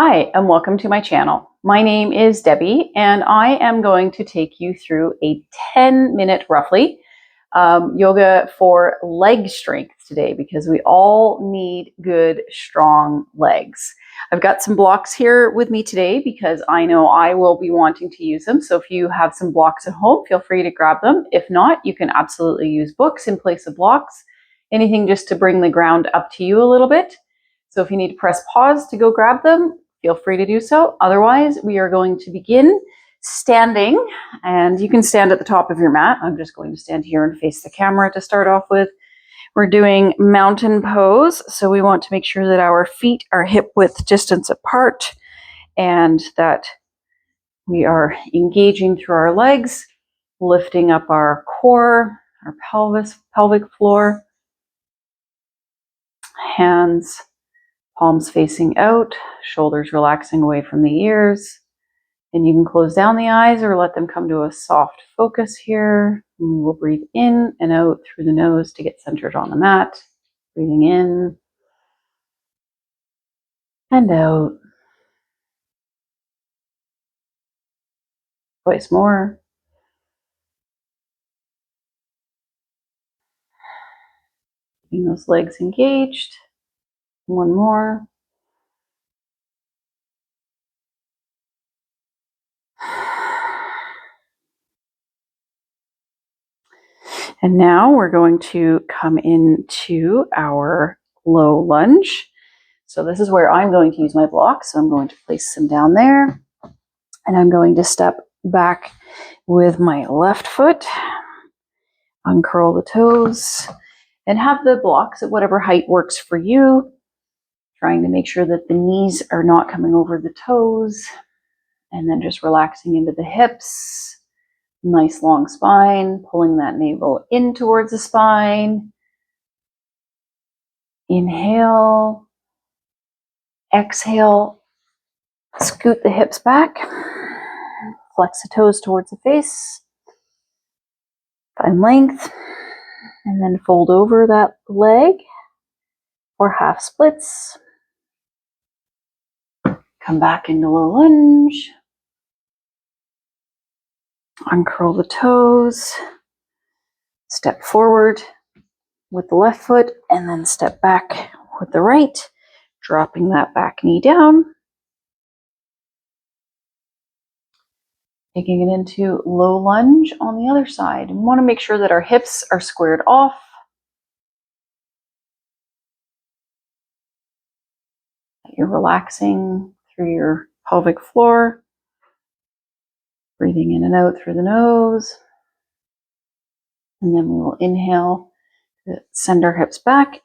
Hi, and welcome to my channel. My name is Debbie, and I am going to take you through a 10-minute, roughly, yoga for leg strength today because we all need good, strong legs. I've got some blocks here with me today because I know I will be wanting to use them. So if you have some blocks at home, feel free to grab them. If not, you can absolutely use books in place of blocks. Anything just to bring the ground up to you a little bit. So if you need to press pause to go grab them, feel free to do so. Otherwise, we are going to begin standing, and you can stand at the top of your mat. I'm just going to stand here and face the camera to start off with. We're doing mountain pose, so we want to make sure that our feet are hip width distance apart and that we are engaging through our legs, lifting up our core, our pelvic floor, hands, palms facing out, shoulders relaxing away from the ears. And you can close down the eyes or let them come to a soft focus here. And we'll breathe in and out through the nose to get centered on the mat. Breathing in and out. Twice more. Keeping those legs engaged. One more. And now we're going to come into our low lunge. So this is where I'm going to use my blocks. So I'm going to place them down there. And I'm going to step back with my left foot, uncurl the toes, and have the blocks at whatever height works for you. Trying to make sure that the knees are not coming over the toes. And then just relaxing into the hips. Nice long spine, pulling that navel in towards the spine. Inhale. Exhale. Scoot the hips back. Flex the toes towards the face. Find length. And then fold over that leg or half splits. Come back into low lunge. Uncurl the toes. Step forward with the left foot and then step back with the right, dropping that back knee down. Taking it into low lunge on the other side. And we want to make sure that our hips are squared off. That you're relaxing through your pelvic floor. Breathing in and out through the nose. And then we will inhale to send our hips back.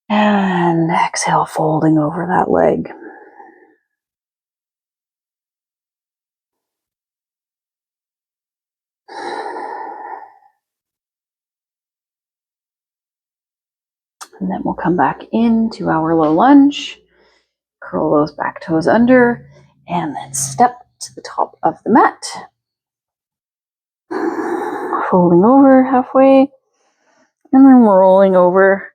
And exhale, folding over that leg. And then we'll come back into our low lunge. Curl those back toes under. And then step to the top of the mat. Folding over halfway. And then rolling over.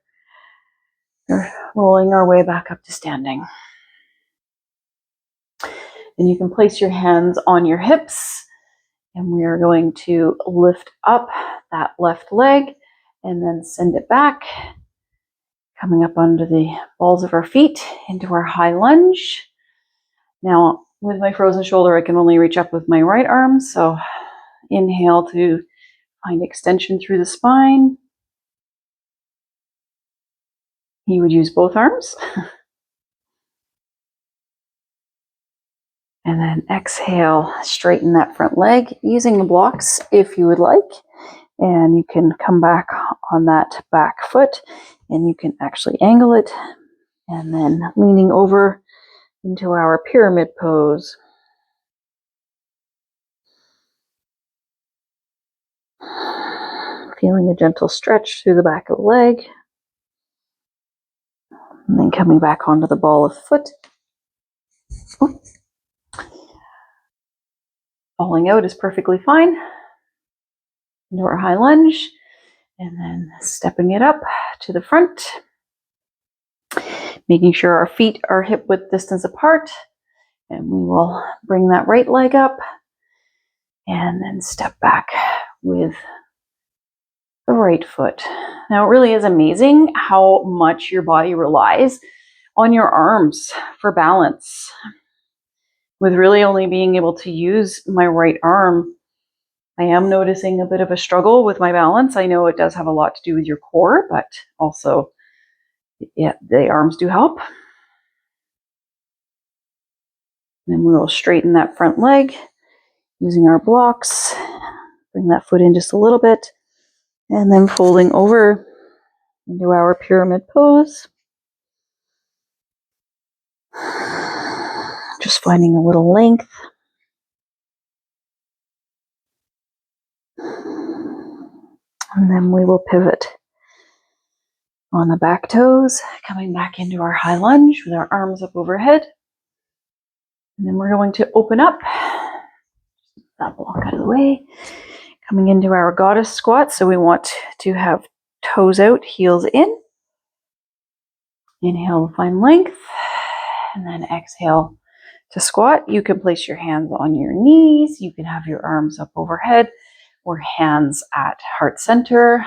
Rolling our way back up to standing. And you can place your hands on your hips. And we are going to lift up that left leg and then send it back, coming up under the balls of our feet into our high lunge. Now, with my frozen shoulder, I can only reach up with my right arm. So inhale to find extension through the spine. You would use both arms. And then exhale, straighten that front leg using the blocks if you would like. And you can come back on that back foot and you can actually angle it. And then leaning over into our pyramid pose. Feeling a gentle stretch through the back of the leg. And then coming back onto the ball of the foot. Falling out is perfectly fine. Into our high lunge. And then stepping it up to the front. Making sure our feet are hip width distance apart. And we will bring that right leg up and then step back with the right foot. Now, it really is amazing how much your body relies on your arms for balance. With really only being able to use my right arm, I am noticing a bit of a struggle with my balance. I know it does have a lot to do with your core, but also, yeah, the arms do help. Then we will straighten that front leg using our blocks. Bring that foot in just a little bit, and then folding over into our pyramid pose. Just finding a little length. And then we will pivot on the back toes, coming back into our high lunge with our arms up overhead. And then we're going to open up, that block out of the way, coming into our goddess squat. So we want to have toes out, heels in. Inhale, find length, and then exhale to squat. You can place your hands on your knees. You can have your arms up overhead or hands at heart center,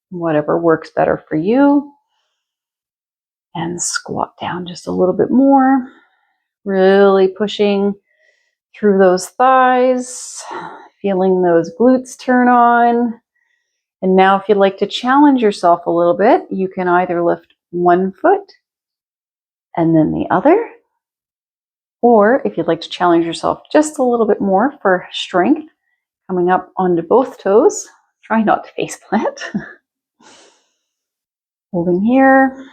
whatever works better for you. And squat down just a little bit more, really pushing through those thighs, feeling those glutes turn on. And now if you'd like to challenge yourself a little bit, you can either lift one foot and then the other, or if you'd like to challenge yourself just a little bit more for strength, coming up onto both toes. Try not to face plant. Holding here,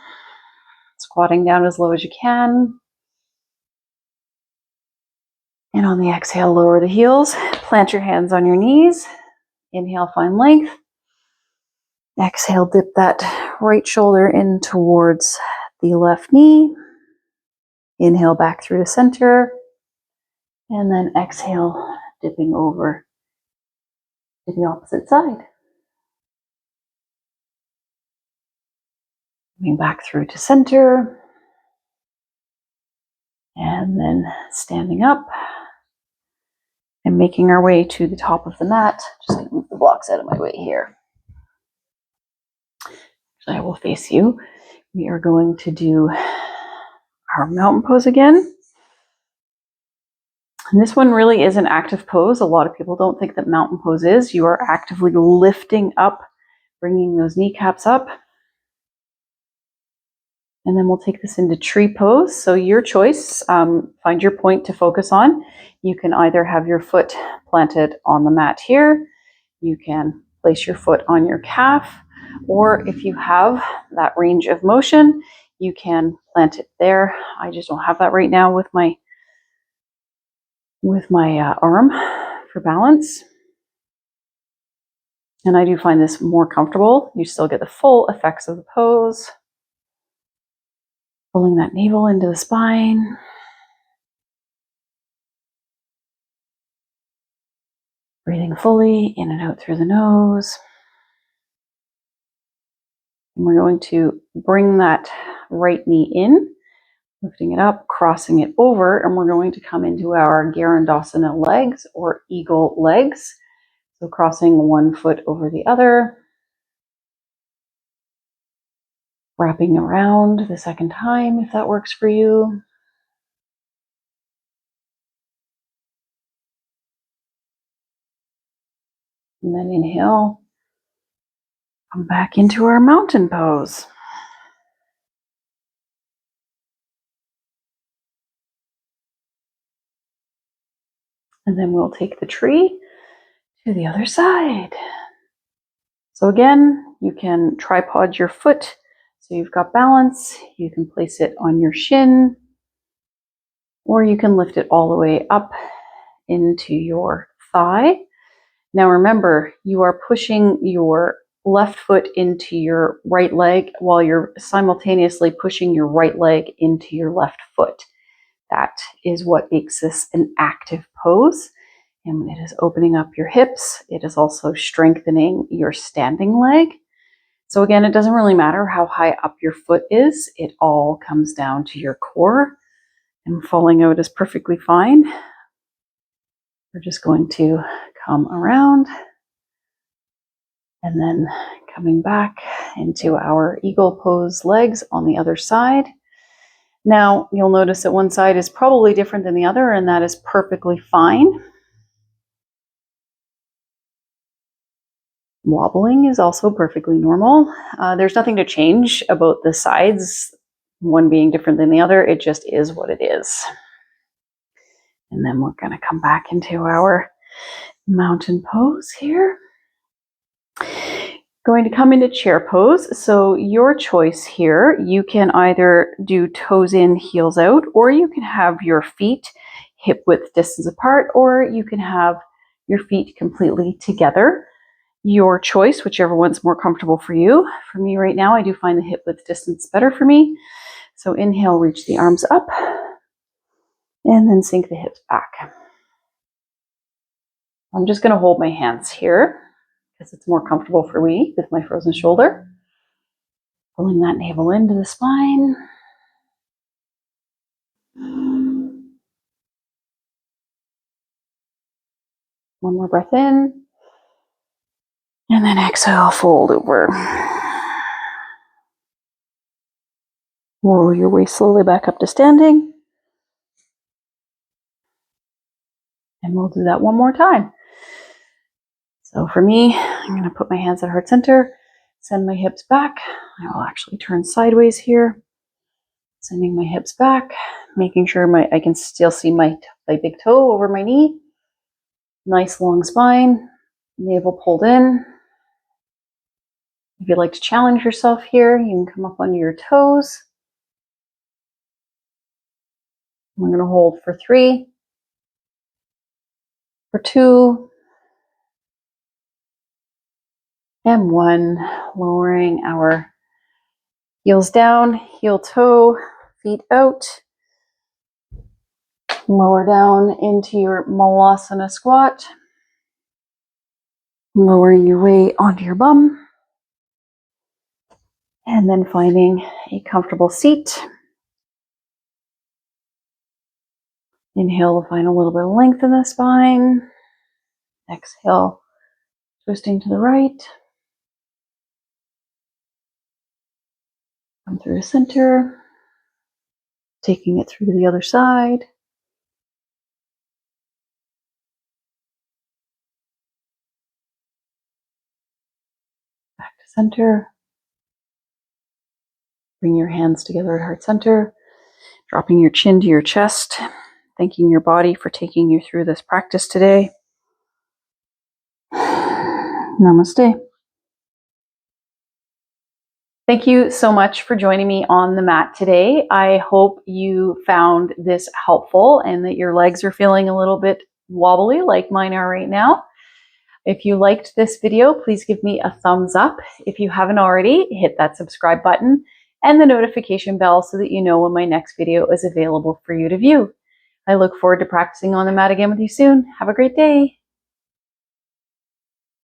squatting down as low as you can. And on the exhale, lower the heels. Plant your hands on your knees. Inhale, find length. Exhale, dip that right shoulder in towards the left knee. Inhale back through to center. And then exhale, dipping over to the opposite side. Coming back through to center. And then standing up and making our way to the top of the mat. Just going to move the blocks out of my way here. I will face you. We are going to do our mountain pose again. And this one really is an active pose. A lot of people don't think that mountain pose is. You are actively lifting up, bringing those kneecaps up. And then we'll take this into tree pose. So your choice, find your point to focus on. You can either have your foot planted on the mat here. You can place your foot on your calf. Or if you have that range of motion, you can plant it there. I just don't have that right now with my arm for balance. And I do find this more comfortable. You still get the full effects of the pose. Pulling that navel into the spine. Breathing fully in and out through the nose. And we're going to bring that right knee in, lifting it up, crossing it over, and we're going to come into our Garudasana legs or eagle legs. So crossing one foot over the other. Wrapping around the second time if that works for you. And then inhale. Come back into our mountain pose. And then we'll take the tree to the other side. So again, you can tripod your foot so you've got balance. You can place it on your shin, or you can lift it all the way up into your thigh. Now remember, you are pushing your left foot into your right leg while you're simultaneously pushing your right leg into your left foot. That is what makes this an active pose. And it is opening up your hips. It is also strengthening your standing leg. So again, it doesn't really matter how high up your foot is. It all comes down to your core, and falling out is perfectly fine. We're just going to come around and then coming back into our eagle pose legs on the other side. Now, you'll notice that one side is probably different than the other, and that is perfectly fine. Wobbling is also perfectly normal. There's nothing to change about the sides, one being different than the other. It just is what it is. And then we're going to come back into our mountain pose here. Going to come into chair pose. So your choice here, you can either do toes in, heels out, or you can have your feet hip width distance apart, or you can have your feet completely together. Your choice, whichever one's more comfortable for you. For me right now, I do find the hip width distance better for me. So inhale, reach the arms up, and then sink the hips back. I'm just going to hold my hands here because it's more comfortable for me with my frozen shoulder. Pulling that navel into the spine. One more breath in. And then exhale, fold over. Roll your waist slowly back up to standing. And we'll do that one more time. So for me, I'm going to put my hands at heart center, send my hips back. I will actually turn sideways here, sending my hips back, making sure I can still see my big toe over my knee. Nice long spine, navel pulled in. If you'd like to challenge yourself here, you can come up onto your toes. We're going to hold for 3, for 2, and 1, lowering our heels down, heel toe, feet out. Lower down into your malasana squat. Lowering your weight onto your bum. And then finding a comfortable seat. Inhale to find a little bit of length in the spine. Exhale, twisting to the right. Come through the center. Taking it through to the other side. Back to center. Bring your hands together at heart center. Dropping your chin to your chest. Thanking your body for taking you through this practice today. Namaste. Thank you so much for joining me on the mat today. I hope you found this helpful and that your legs are feeling a little bit wobbly like mine are right now. If you liked this video, please give me a thumbs up. If you haven't already, hit that subscribe button and the notification bell so that you know when my next video is available for you to view. I look forward to practicing on the mat again with you soon. Have a great day.